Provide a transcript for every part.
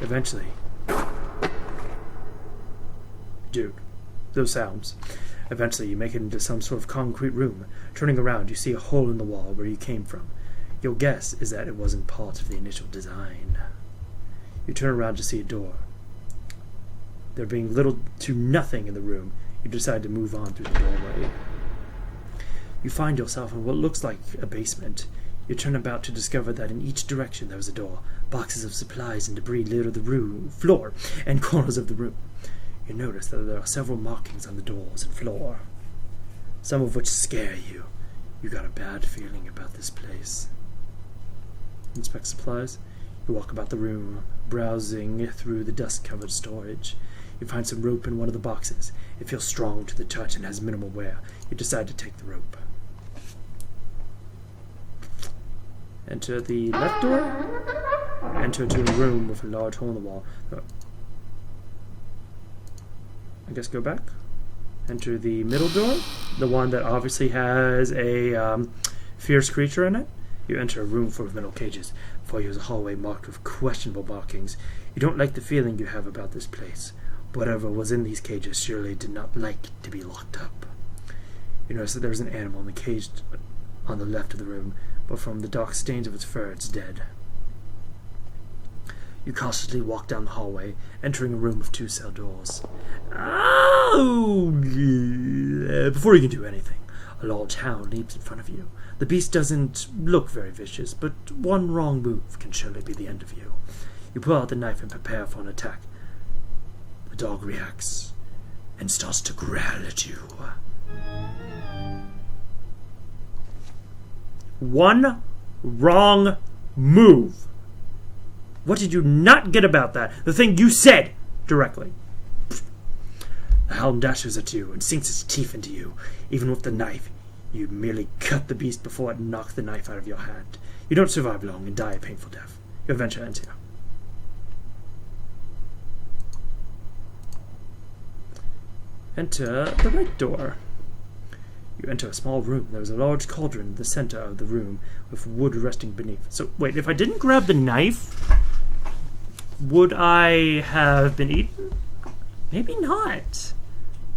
Eventually... Dude, those sounds. Eventually, you make it into some sort of concrete room. Turning around, you see a hole in the wall where you came from. Your guess is that it wasn't part of the initial design. You turn around to see a door. There being little to nothing in the room, you decide to move on through the doorway. You find yourself in what looks like a basement. You turn about to discover that in each direction there was a door. Boxes of supplies and debris litter the floor and corners of the room. You notice that there are several markings on the doors and floor, some of which scare you. You got a bad feeling about this place. Inspect supplies. You walk about the room, browsing through the dust-covered storage. You find some rope in one of the boxes. It feels strong to the touch and has minimal wear. You decide to take the rope. Enter the left door. Enter to a room with a large hole in the wall. I guess go back. Enter the middle door, the one that obviously has a fierce creature in it. You enter a room full of metal cages. Before you is a hallway marked with questionable markings. You don't like the feeling you have about this place. Whatever was in these cages surely did not like to be locked up. You notice that there's an animal in the cage on the left of the room, but from the dark stains of its fur, it's dead. You cautiously walk down the hallway, entering a room with 2 cell doors. Before you can do anything, a large hound leaps in front of you. The beast doesn't look very vicious, but one wrong move can surely be the end of you. You pull out the knife and prepare for an attack. The dog reacts and starts to growl at you. One wrong move. What did you not get about that? The thing you said directly. The hound dashes at you and sinks its teeth into you. Even with the knife, you merely cut the beast before it knocked the knife out of your hand. You don't survive long and die a painful death. Your adventure ends here. Enter the right door. You enter a small room. There is a large cauldron in the center of the room with wood resting beneath. So, wait, if I didn't grab the knife, would I have been eaten? Maybe not.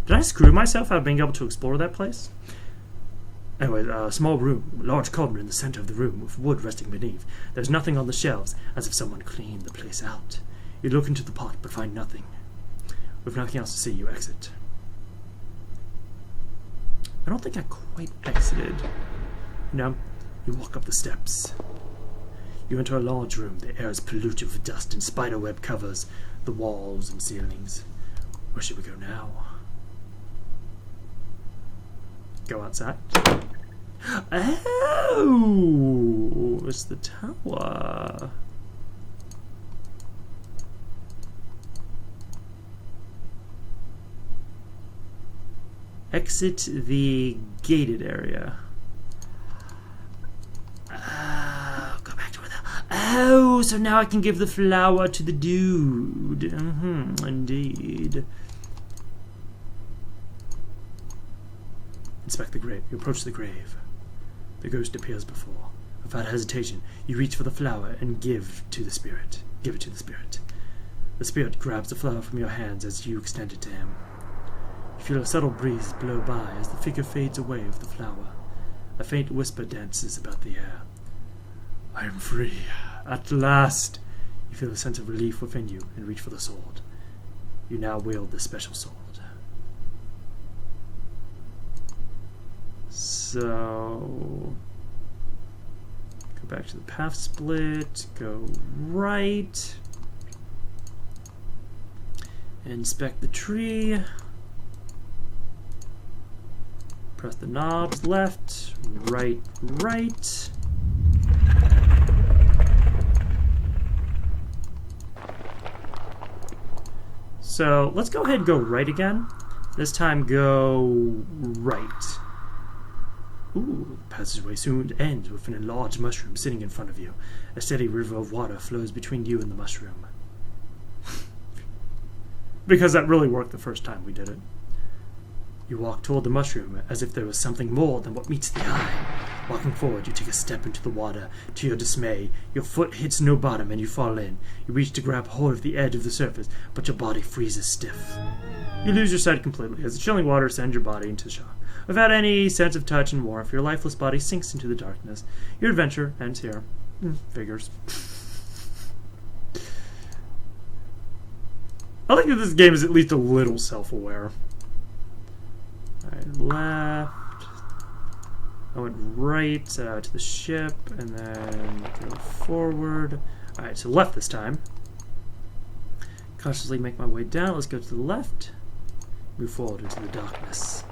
Did I screw myself out of being able to explore that place? Anyway, a small room, a large cauldron in the center of the room with wood resting beneath. There's nothing on the shelves, as if someone cleaned the place out. You look into the pot, but find nothing. With nothing else to see, you exit. I don't think I quite exited. No, you walk up the steps. You enter a large room. The air is polluted with dust and spiderweb covers the walls and ceilings. Where should we go now? Go outside. Oh, it's the tower. Exit the gated area. Go back to where the... Oh, so now I can give the flower to the dude. Indeed. Inspect the grave. You approach the grave. The ghost appears before. Without hesitation, you reach for the flower and give it to the spirit. The spirit grabs the flower from your hands as you extend it to him. You feel a subtle breeze blow by as the figure fades away with the flower. A faint whisper dances about the air. I am free. At last. You feel a sense of relief within you and reach for the sword. You now wield the special sword. So, go back to the path split, go right, inspect the tree, press the knobs, left, right, right. So let's go ahead and go right again. This time go right. Ooh, the passageway soon ends with an enlarged mushroom sitting in front of you. A steady river of water flows between you and the mushroom. Because that really worked the first time we did it. You walk toward the mushroom as if there was something more than what meets the eye. Walking forward, you take a step into the water. To your dismay, your foot hits no bottom and you fall in. You reach to grab hold of the edge of the surface, but your body freezes stiff. You lose your sight completely as the chilling water sends your body into shock. Without any sense of touch and warmth, your lifeless body sinks into the darkness. Your adventure ends here. Figures. I think that this game is at least a little self-aware. Alright, left. I went right to the ship, and then go forward. Alright, so left this time. Cautiously make my way down. Let's go to the left. Move forward into the darkness.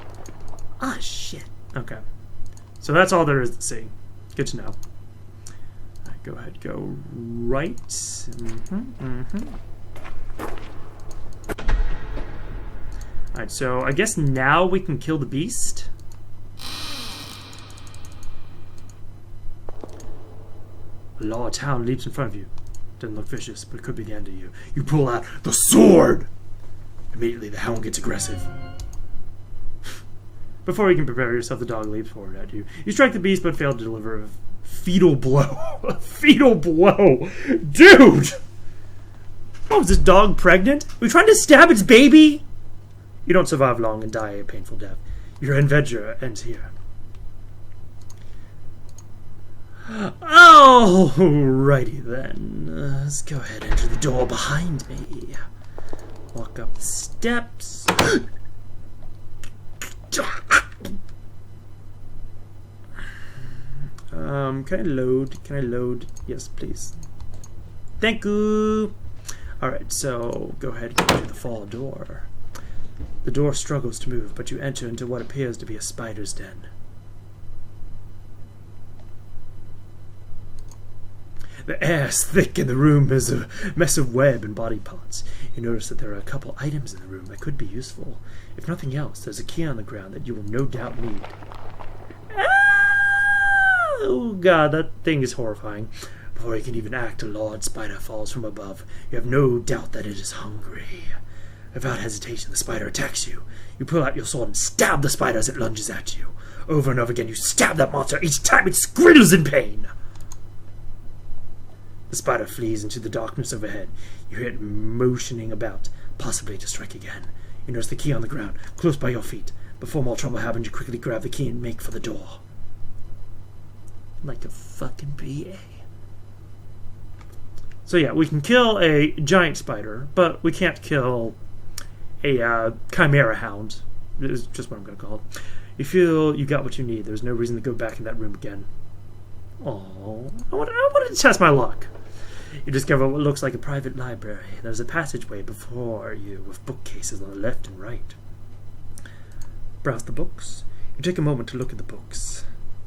Ah, shit. Okay. So that's all there is to see. Good to know. Alright, go ahead. Go right. Alright, so I guess now we can kill the beast. A large hound leaps in front of you. Doesn't look vicious, but it could be the end of you. You pull out the sword! Immediately, the hound gets aggressive. Before you can prepare yourself, the dog leaps forward at you. You strike the beast, but fail to deliver a fetal blow. A fetal blow! Dude! What, was this dog pregnant? Are we trying to stab its baby? You don't survive long and die a painful death. Your adventure ends here. Alrighty then. Let's go ahead and enter the door behind me. Walk up the steps. Can I load? Can I load? Yes, please. Thank you. Alright, so go ahead and go to the fall door. The door struggles to move, but you enter into what appears to be a spider's den. The air is thick and the room is a mess of web and body parts. You notice that there are a couple items in the room that could be useful. If nothing else, there's a key on the ground that you will no doubt need. Oh god, that thing is horrifying. Before you can even act, a large spider falls from above. You have no doubt that it is hungry. Without hesitation, the spider attacks you. You pull out your sword and stab the spider as it lunges at you. Over and over again, you stab that monster. Each time it squeals in pain. The spider flees into the darkness overhead. You hear it motioning about, possibly to strike again. You notice the key on the ground, close by your feet. Before more trouble happens, you quickly grab the key and make for the door. Like a fucking PA. So yeah, we can kill a giant spider, but we can't kill a chimera hound. Is just what I'm going to call it. You feel you got what you need. There's no reason to go back in that room again. Oh, I wanted to test my luck. You discover what looks like a private library. There's a passageway before you with bookcases on the left and right. Browse the books. You take a moment to look at the books.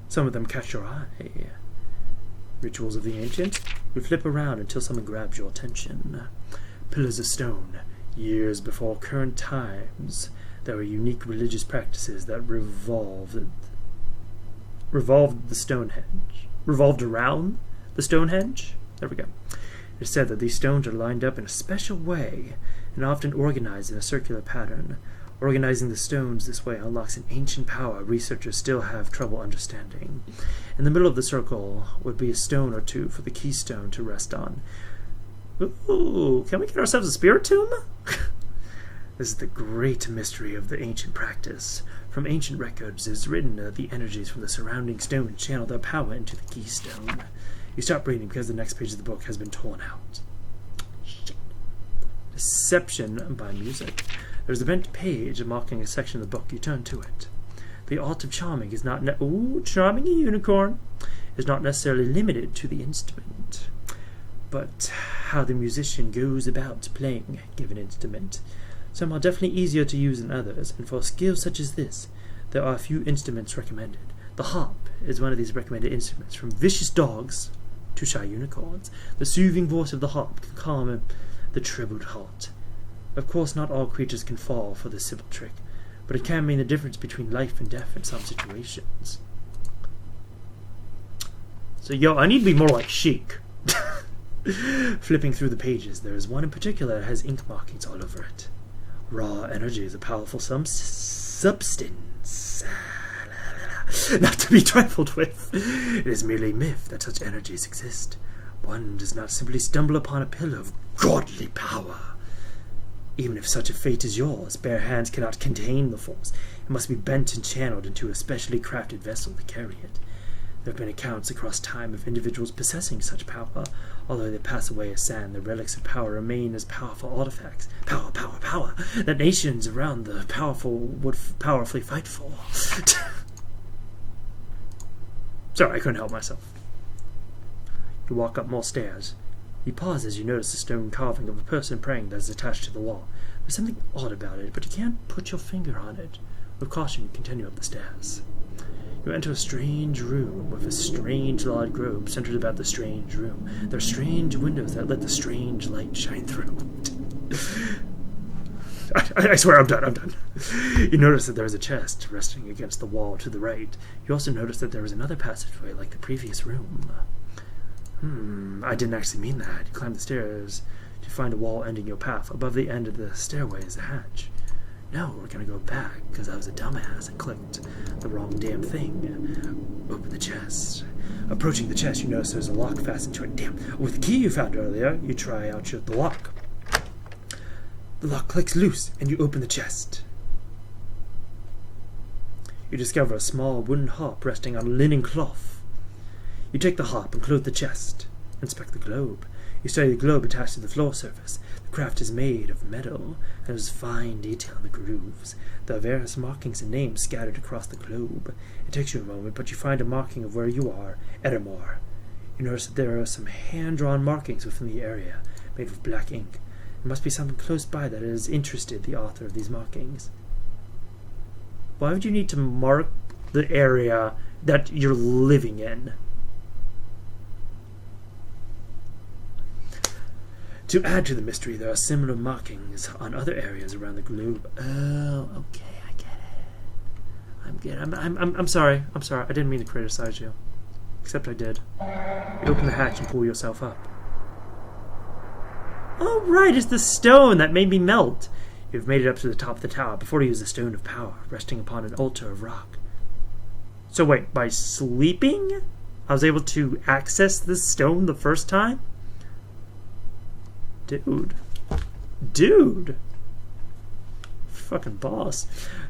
Some of them catch your eye. Rituals of the Ancient. You flip around until someone grabs your attention. Pillars of stone. Years before current times, there were unique religious practices that revolved around the Stonehenge. There we go. It is said that these stones are lined up in a special way and often organized in a circular pattern. Organizing the stones this way unlocks an ancient power researchers still have trouble understanding. In the middle of the circle would be a stone or two for the keystone to rest on. Ooh, can we get ourselves a spirit tomb? This is the great mystery of the ancient practice. From ancient records, it is written that the energies from the surrounding stones channel their power into the keystone. You stop reading because the next page of the book has been torn out. Shit. Deception by music. There's a bent page marking a section of the book. You turn to it. The art of charming is not charming a unicorn is not necessarily limited to the instrument, but how the musician goes about playing a given instrument. Some are definitely easier to use than others, and for skills such as this, there are a few instruments recommended. The harp is one of these recommended instruments, from vicious dogs to shy unicorns. The soothing voice of the harp can calm the troubled heart. Of course, not all creatures can fall for this simple trick, but it can mean the difference between life and death in some situations. So, yo, I need to be more like Sheik. Flipping through the pages, there is one in particular that has ink markings all over it. Raw energy is a powerful substance. not to be trifled with. It is merely myth that such energies exist. One does not simply stumble upon a pillar of godly power. Even if such a fate is yours, bare hands cannot contain the force. It must be bent and channeled into a specially crafted vessel to carry it. There have been accounts across time of individuals possessing such power. Although they pass away as sand, the relics of power remain as powerful artifacts. Power, power, power, that nations around the powerful would powerfully fight for. Sorry, I couldn't help myself. You walk up more stairs. You pause as you notice a stone carving of a person praying that is attached to the wall. There's something odd about it, but you can't put your finger on it. With caution, you continue up the stairs. You enter a strange room with a strange large globe centered about the strange room. There are strange windows that let the strange light shine through. I swear I'm done. You notice that there is a chest resting against the wall to the right. You also notice that there is another passageway like the previous room. I didn't actually mean that. You climb the stairs to find a wall ending your path. Above the end of the stairway is a hatch. No, we're gonna go back, because I was a dumbass and clicked the wrong damn thing. Open the chest. Approaching the chest, you notice there's a lock fastened to it. Damn, with the key you found earlier, you try out the lock. The lock clicks loose, and you open the chest. You discover a small wooden harp resting on a linen cloth. You take the harp and close the chest. Inspect the globe. You study the globe attached to the floor surface. The craft is made of metal, and there is fine detail in the grooves. There are various markings and names scattered across the globe. It takes you a moment, but you find a marking of where you are, Edamore. You notice that there are some hand-drawn markings within the area, made with black ink. There must be something close by that has interested the author of these markings. Why would you need to mark the area that you're living in? To add to the mystery, there are similar markings on other areas around the globe. Oh, okay, I get it. I'm sorry. I didn't mean to criticize you. Except I did. You open the hatch and pull yourself up. Oh, right, it's the stone that made me melt. You've made it up to the top of the tower before you use the stone of power, resting upon an altar of rock. So wait, by sleeping, I was able to access this stone the first time? Dude. Fucking boss.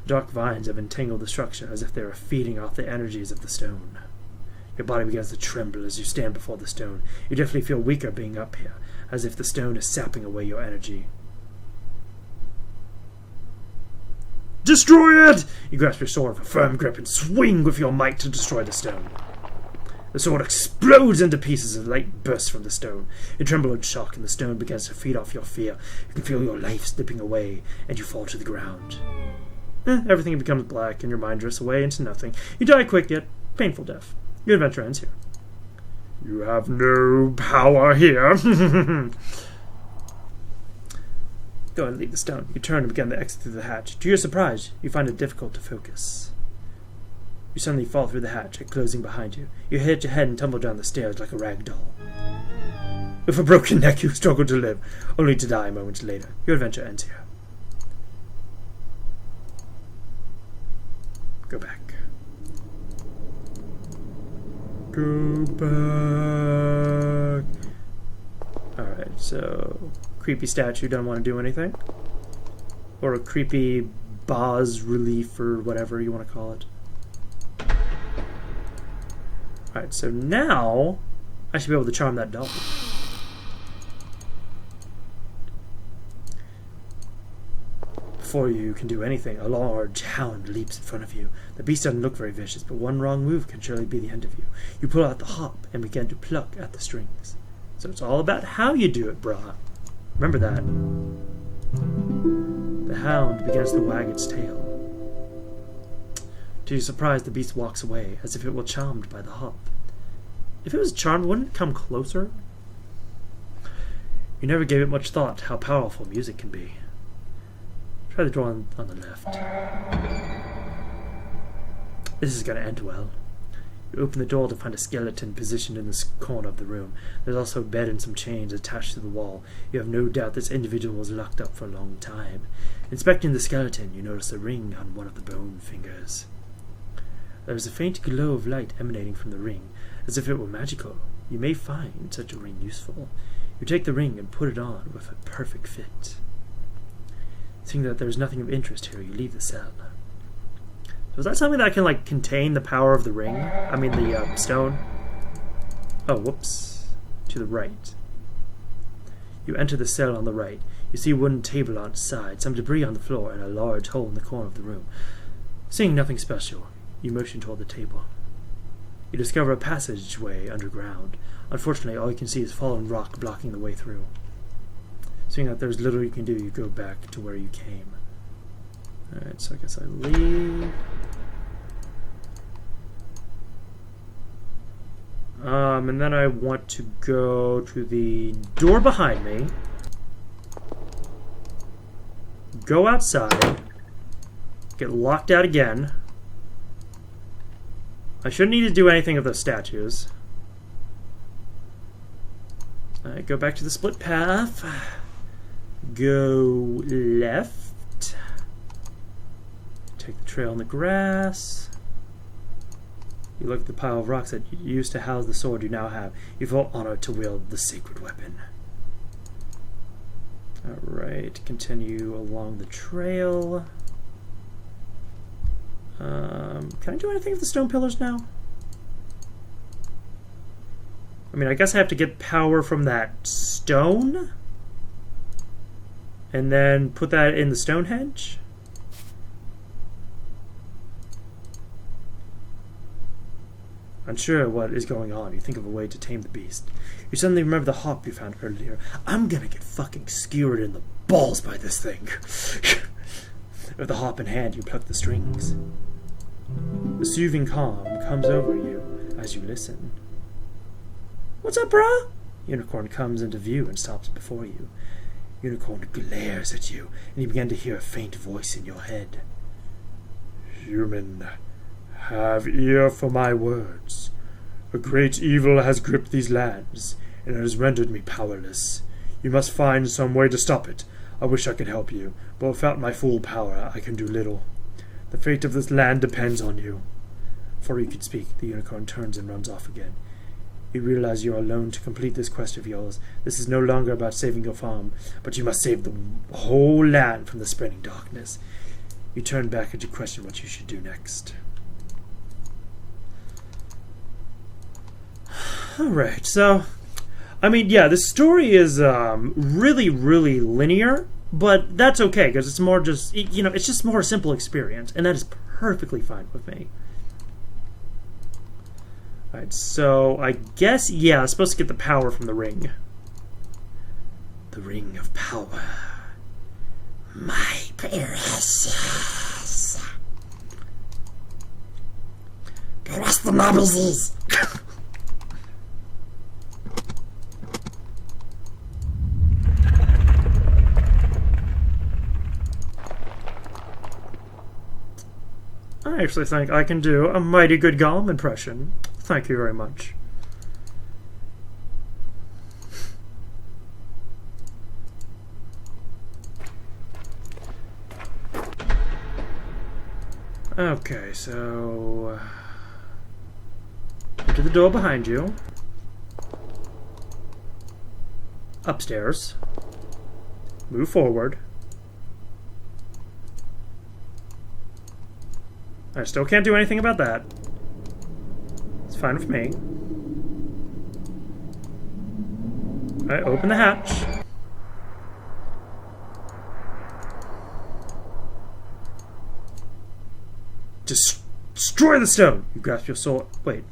Dark vines have entangled the structure as if they were feeding off the energies of the stone. Your body begins to tremble as you stand before the stone. You definitely feel weaker being up here, as if the stone is sapping away your energy. Destroy it! You grasp your sword with a firm grip and swing with your might to destroy the stone. The sword explodes into pieces as light bursts from the stone. You tremble in shock, and the stone begins to feed off your fear. You can feel your life slipping away, and you fall to the ground. Everything becomes black, and your mind drifts away into nothing. You die a quick yet painful death. Your adventure ends here. You have no power here. Go and leave the stone. You turn and begin to exit through the hatch. To your surprise, you find it difficult to focus. You suddenly fall through the hatch, it closing behind you. You hit your head and tumble down the stairs like a rag doll. With a broken neck, you struggle to live, only to die moments later. Your adventure ends here. Go back. Go back. Alright, so creepy statue don't want to do anything. Or a creepy bas relief or whatever you want to call it. Alright, so now I should be able to charm that doll. Before you can do anything, a large hound leaps in front of you. The beast doesn't look very vicious, but one wrong move can surely be the end of you. You pull out the harp and begin to pluck at the strings. So it's all about how you do it, brah. Remember that. The hound begins to wag its tail. To your surprise, the beast walks away, as if it were charmed by the harp. If it was charmed, wouldn't it come closer? You never gave it much thought how powerful music can be. Try the door on the left. This is going to end well. You open the door to find a skeleton positioned in this corner of the room. There's also a bed and some chains attached to the wall. You have no doubt this individual was locked up for a long time. Inspecting the skeleton, you notice a ring on one of the bone fingers. There is a faint glow of light emanating from the ring, as if it were magical. You may find such a ring useful. You take the ring and put it on with a perfect fit. Seeing that there is nothing of interest here, you leave the cell. So is that something that can, like, contain the power of the ring? I mean, the stone? Oh, whoops. To the right. You enter the cell on the right. You see a wooden table on its side, some debris on the floor, and a large hole in the corner of the room. Seeing nothing special, you motion toward the table. You discover a passageway underground. Unfortunately, all you can see is fallen rock blocking the way through. Seeing that there's little you can do, you go back to where you came. Alright, so I guess I leave. And then I want to go to the door behind me. Go outside. Get locked out again. I shouldn't need to do anything with those statues. Alright, go back to the split path. Go left. Take the trail in the grass. You look at the pile of rocks that you used to house the sword you now have. You feel honored to wield the sacred weapon. Alright, continue along the trail. Can I do anything with the stone pillars now? I mean, I guess I have to get power from that stone? And then put that in the Stonehenge? Unsure what is going on, you think of a way to tame the beast. You suddenly remember the hawk you found earlier. I'm gonna get fucking skewered in the balls by this thing. With the hop in hand, you pluck the strings. The soothing calm comes over you as you listen. What's up, brah? Unicorn comes into view and stops before you. Unicorn glares at you, and you begin to hear a faint voice in your head. Human, have ear for my words. A great evil has gripped these lands, and it has rendered me powerless. You must find some way to stop it. I wish I could help you, but without my full power, I can do little. The fate of this land depends on you. Before you could speak, the unicorn turns and runs off again. You realize you are alone to complete this quest of yours. This is no longer about saving your farm, but you must save the whole land from the spreading darkness. You turn back and you question what you should do next. Alright, so, I mean, yeah, the story is really, really linear, but that's okay, because it's more just, you know, it's just more a simple experience, and that is perfectly fine with me. Alright, so I guess, yeah, I'm supposed to get the power from the ring. The ring of power. My precious. Press the mobbies. I actually think I can do a mighty good Gollum impression. Thank you very much. Okay, so to the door behind you. Upstairs. Move forward. I still can't do anything about that. It's fine with me. Alright, open the hatch. Destroy the stone! You grasp your sword. Wait.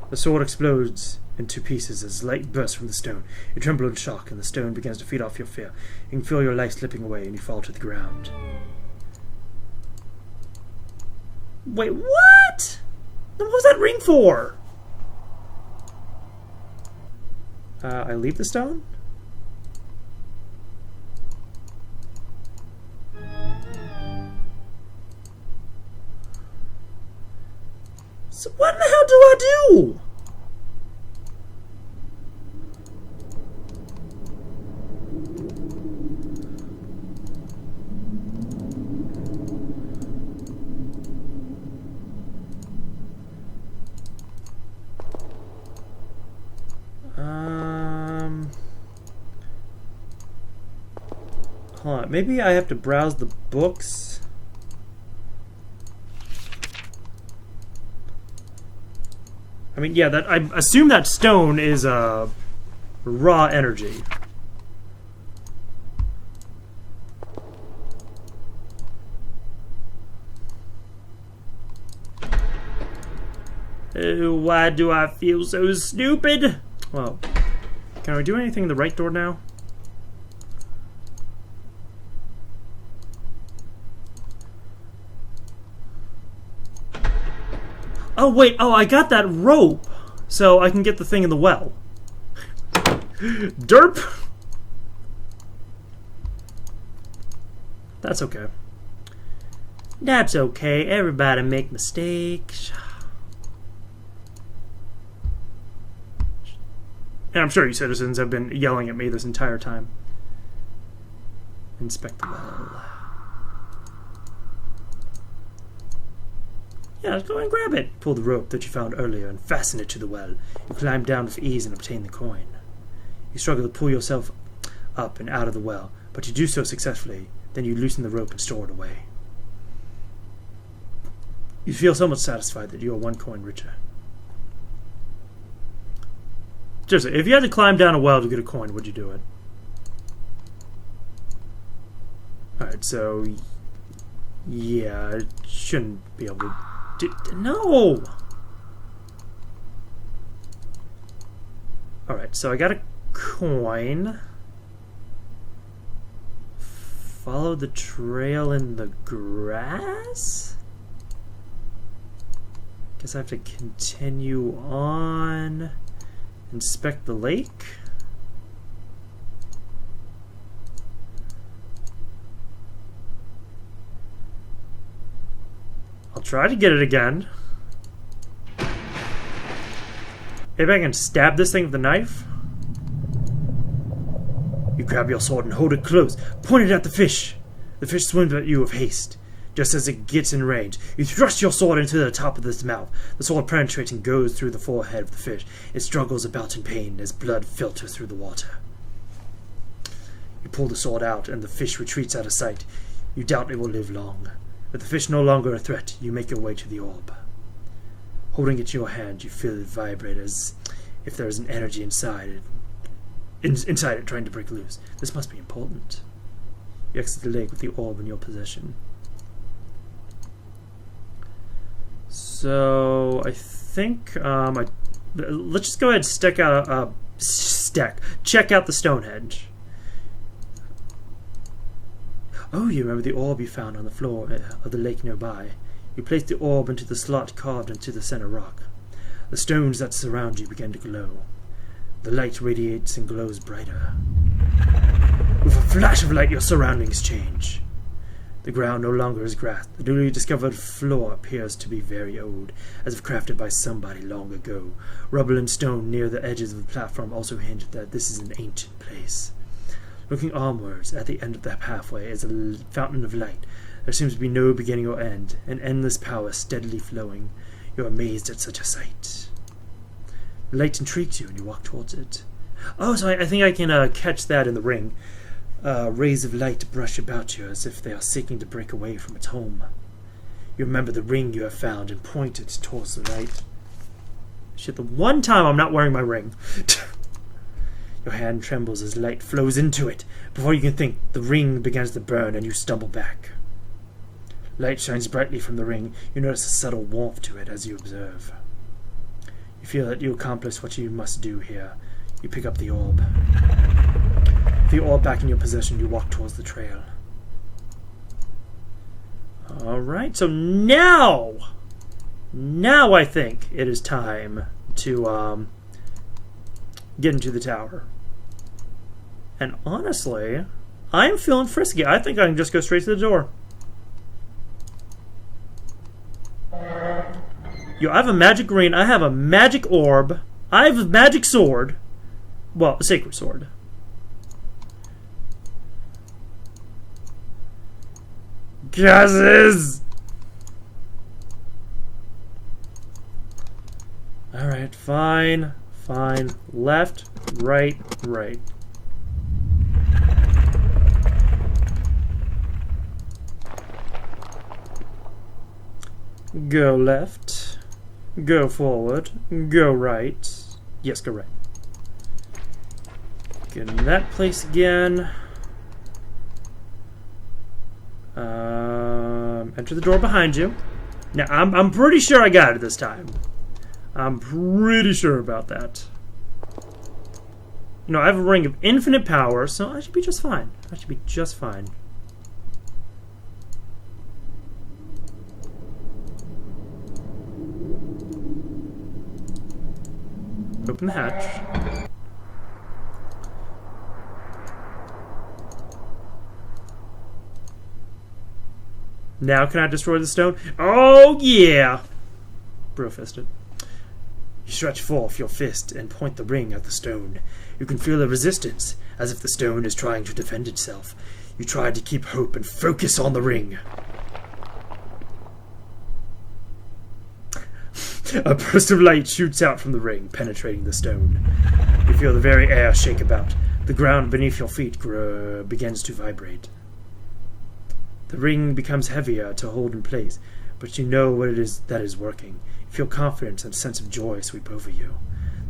The sword explodes into pieces as light bursts from the stone. You tremble in shock, and the stone begins to feed off your fear. You can feel your life slipping away, and you fall to the ground. Wait, what? What was that ring for? I leave the stone? So what the hell do I do? climb. Maybe I have to browse the books. I mean, yeah, that I assume that stone is raw energy. Why do I feel so stupid? Well, can I do anything in the right door now? Oh, wait. Oh, I got that rope. So I can get the thing in the well. Derp! That's okay. That's okay. Everybody make mistakes. And I'm sure you citizens have been yelling at me this entire time. Inspect the well. Yeah, let's go and grab it. Pull the rope that you found earlier and fasten it to the well. You climb down with ease and obtain the coin. You struggle to pull yourself up and out of the well, but you do so successfully. Then you loosen the rope and store it away. You feel so much satisfied that you are 1 coin richer. Seriously, if you had to climb down a well to get a coin, would you do it? Alright, so... yeah, I shouldn't be able to... no! Alright, so I got a coin. Follow the trail in the grass? Guess I have to continue on. Inspect the lake. I'll try to get it again. Maybe I can stab this thing with a knife. You grab your sword and hold it close. Point it at the fish. The fish swims at you with haste. Just as it gets in range, you thrust your sword into the top of its mouth. The sword penetrates and goes through the forehead of the fish. It struggles about in pain as blood filters through the water. You pull the sword out and the fish retreats out of sight. You doubt it will live long. With the fish no longer a threat, you make your way to the orb. Holding it in your hand, you feel it vibrate as if there is an energy inside it trying to break loose. This must be important. You exit the lake with the orb in your possession. So I think let's just go ahead and check out the Stonehenge. Oh, you remember the orb you found on the floor of the lake nearby. You place the orb into the slot carved into the center rock. The stones that surround you begin to glow. The light radiates and glows brighter. With a flash of light, your surroundings change. The ground no longer is grass. The newly discovered floor appears to be very old, as if crafted by somebody long ago. Rubble and stone near the edges of the platform also hint that this is an ancient place. Looking onwards, at the end of the pathway is a fountain of light. There seems to be no beginning or end, an endless power steadily flowing. You are amazed at such a sight. The light intrigues you, and you walk towards it. Oh, so I think I can catch that in the ring. Rays of light brush about you as if they are seeking to break away from its home. You remember the ring you have found and point it towards the light. Shit, the one time I'm not wearing my ring. Your hand trembles as light flows into it. Before you can think, the ring begins to burn and you stumble back. Light shines brightly from the ring. You notice a subtle warmth to it as you observe. You feel that you accomplished what you must do here. You pick up the orb. With the orb back in your possession, you walk towards the trail. Alright, so now I think it is time to get into the tower. And honestly, I'm feeling frisky. I think I can just go straight to the door. Yo, I have a magic ring, I have a magic orb, I have a magic sword. Well, a sacred sword. Gases! Alright, fine. Left, right, right. Go left. Go forward. Go right. Yes, go right. Get in that place again. Enter the door behind you. Now, I'm pretty sure I got it this time. I'm pretty sure about that. You know, I have a ring of infinite power, so I should be just fine. I should be just fine. Open the hatch. Now can I destroy the stone? Oh, yeah! Bro-fisted. You stretch forth your fist and point the ring at the stone. You can feel a resistance, as if the stone is trying to defend itself. You try to keep hope and focus on the ring. A burst of light shoots out from the ring, penetrating the stone. You feel the very air shake about. The ground beneath your feet begins to vibrate. The ring becomes heavier to hold in place, but you know what it is that is working. You feel confidence and a sense of joy sweep over you.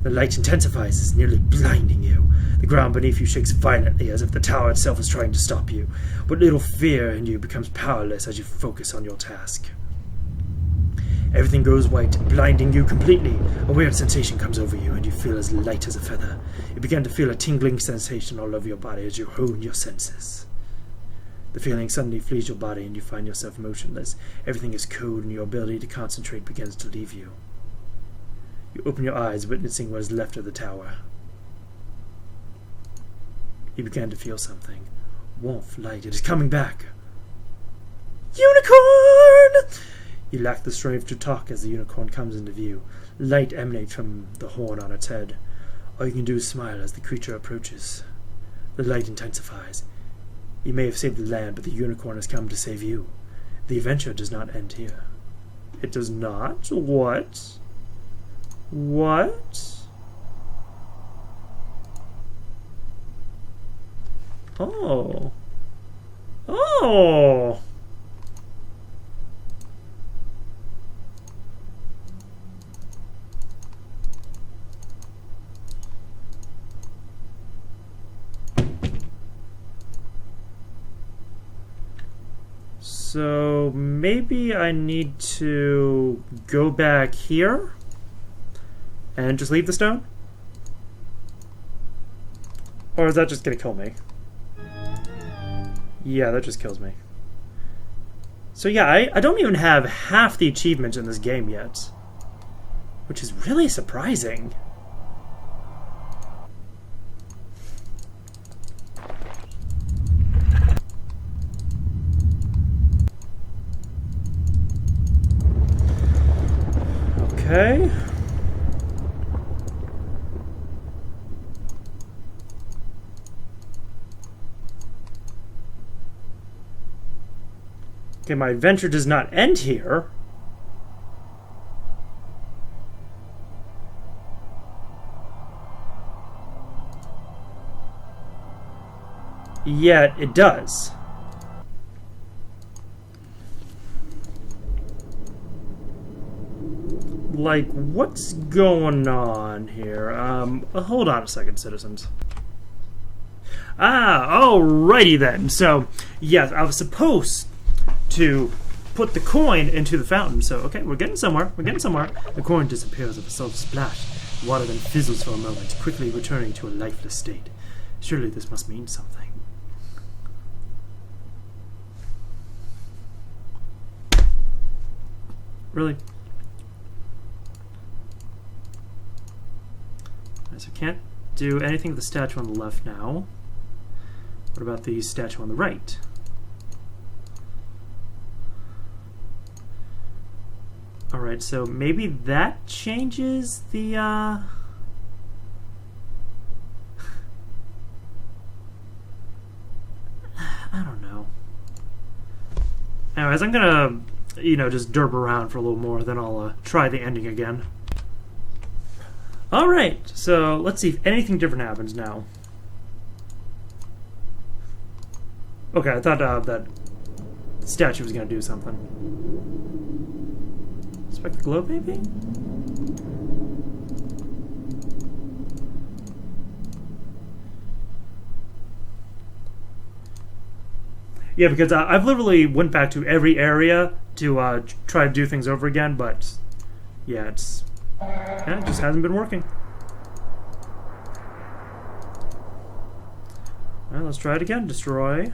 The light intensifies, nearly blinding you. The ground beneath you shakes violently, as if the tower itself is trying to stop you. What little fear in you becomes powerless as you focus on your task. Everything goes white, blinding you completely. A weird sensation comes over you, and you feel as light as a feather. You begin to feel a tingling sensation all over your body as you hone your senses. The feeling suddenly flees your body, and you find yourself motionless. Everything is cold, and your ability to concentrate begins to leave you. You open your eyes, witnessing what is left of the tower. You begin to feel something. Warmth, light, it is coming back. Unicorn! You lack the strength to talk as the unicorn comes into view. Light emanates from the horn on its head. All you can do is smile as the creature approaches. The light intensifies. You may have saved the land, but the unicorn has come to save you. The adventure does not end here. It does not? What? What? Oh. Oh! So maybe I need to go back here and just leave the stone? Or is that just gonna kill me? Yeah, that just kills me. So yeah, I don't even have half the achievements in this game yet, which is really surprising. Okay. Okay, my adventure does not end here. Yet it does. Like, what's going on here? Hold on a second, citizens. Alrighty then. So, yes, I was supposed to put the coin into the fountain. So, okay, we're getting somewhere. We're getting somewhere. The coin disappears with a soft splash. The water then fizzles for a moment, quickly returning to a lifeless state. Surely this must mean something. Really? So I can't do anything with the statue on the left now. What about the statue on the right? Alright, so maybe that changes the, I don't know. Anyways, I'm gonna, just derp around for a little more, then I'll try the ending again. Alright, so let's see if anything different happens now. Okay, I thought that statue was going to do something. Like a globe, maybe? Yeah, because I've literally went back to every area to try to do things over again, but yeah, it just hasn't been working. Well, let's try it again. Destroy.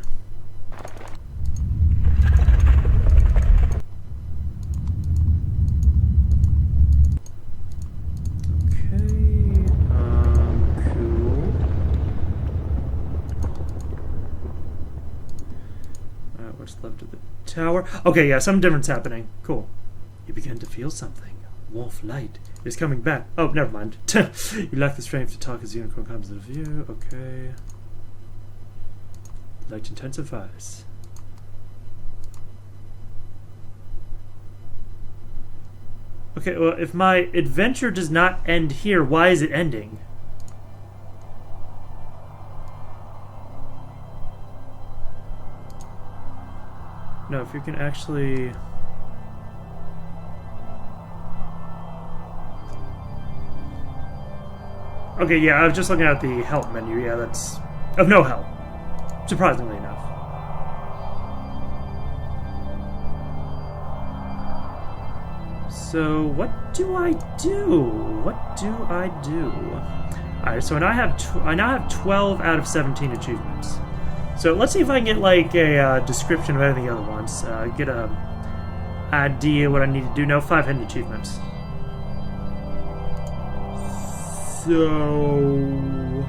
Left of the tower. Okay, yeah, some difference happening. Cool. You begin to feel something. Wolf light is coming back. Oh, never mind. You lack the strength to talk as the unicorn comes into view. Okay. Light intensifies. Okay, well, if my adventure does not end here, why is it ending? No, if you can actually... Okay, yeah, I was just looking at the help menu. Yeah, that's... of no help. Surprisingly enough. So, what do I do? What do I do? Alright, so I now have 12 out of 17 achievements. So let's see if I can get like a description of any of the other ones. Get a idea what I need to do. No, 5 hidden achievements. So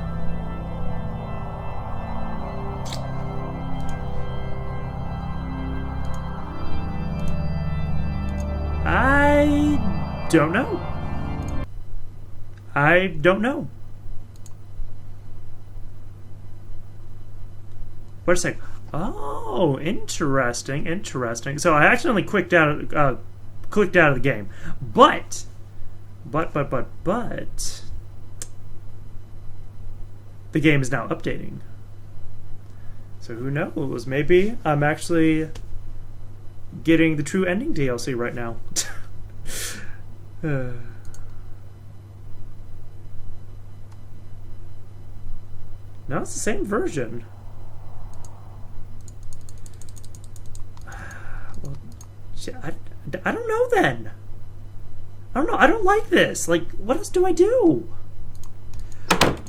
I don't know. I don't know. Wait a sec. Oh, interesting, interesting. So I accidentally clicked out of the game, but the game is now updating. So who knows? Maybe I'm actually getting the true ending DLC right now. No, it's the same version. I don't know then. I don't know. I don't like this. Like, what else do I do?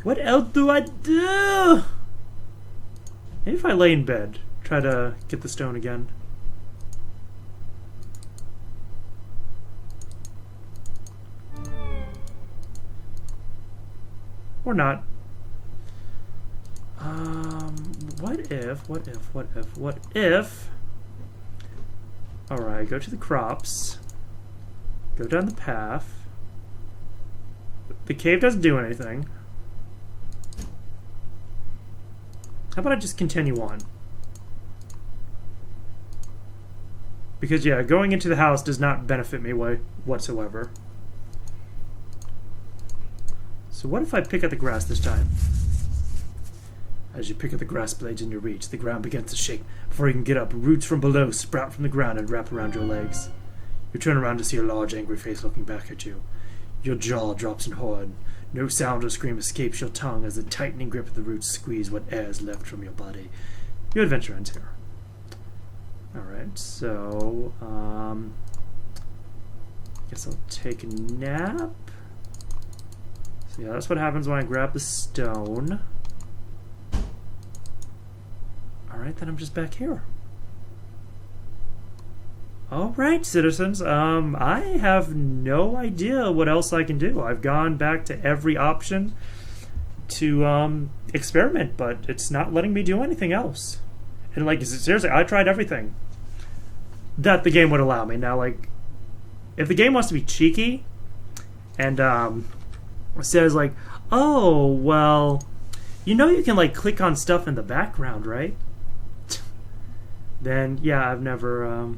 What else do I do? Maybe if I lay in bed, try to get the stone again. Or not. What if... Alright, go to the crops. Go down the path. The cave doesn't do anything. How about I just continue on? Because, yeah, going into the house does not benefit me whatsoever. So what if I pick at the grass this time? As you pick at the grass blades in your reach, the ground begins to shake. Before you can get up, roots from below sprout from the ground and wrap around your legs. You turn around to see a large, angry face looking back at you. Your jaw drops in horror. No sound or scream escapes your tongue as the tightening grip of the roots squeeze what air is left from your body. Your adventure ends here. Alright, so, I guess I'll take a nap. So yeah, that's what happens when I grab the stone. Alright, then I'm just back here. Alright, citizens, I have no idea what else I can do. I've gone back to every option to experiment, but it's not letting me do anything else. And like, seriously, I tried everything that the game would allow me. Now, like, if the game wants to be cheeky and says like, oh, well, you know you can like click on stuff in the background, right? Then, yeah, I've never,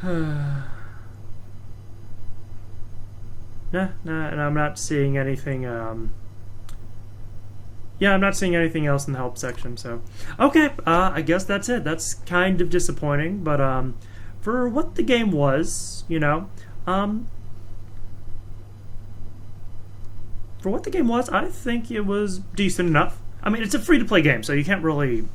Nah, and I'm not seeing anything, yeah, I'm not seeing anything else in the help section, so. Okay, I guess that's it. That's kind of disappointing, but, for what the game was, you know, for what the game was, I think it was decent enough. I mean, it's a free-to-play game, so you can't really,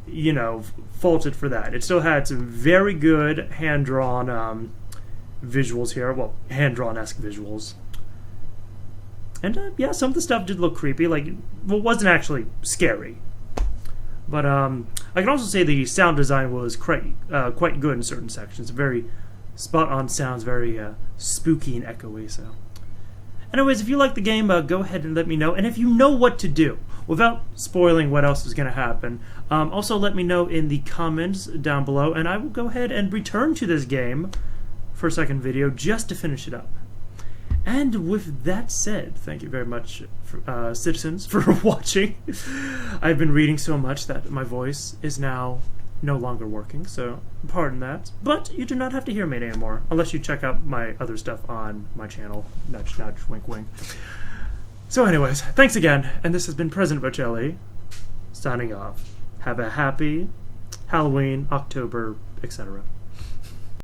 you know, fault it for that. It still had some very good hand-drawn visuals here. Well, hand-drawn-esque visuals. And, yeah, some of the stuff did look creepy. Like, well, it wasn't actually scary. But I can also say the sound design was quite good in certain sections. Very spot-on sounds, very spooky and echoey, so... Anyways, if you like the game, go ahead and let me know. And if you know what to do, without spoiling what else is going to happen, also let me know in the comments down below, and I will go ahead and return to this game for a second video just to finish it up. And with that said, thank you very much, citizens, for watching. I've been reading so much that my voice is now no longer working, so pardon that. But you do not have to hear me anymore, unless you check out my other stuff on my channel. Nudge, nudge, wink, wink. So anyways, thanks again, and this has been President Vochelli, signing off. Have a happy Halloween, October, etc.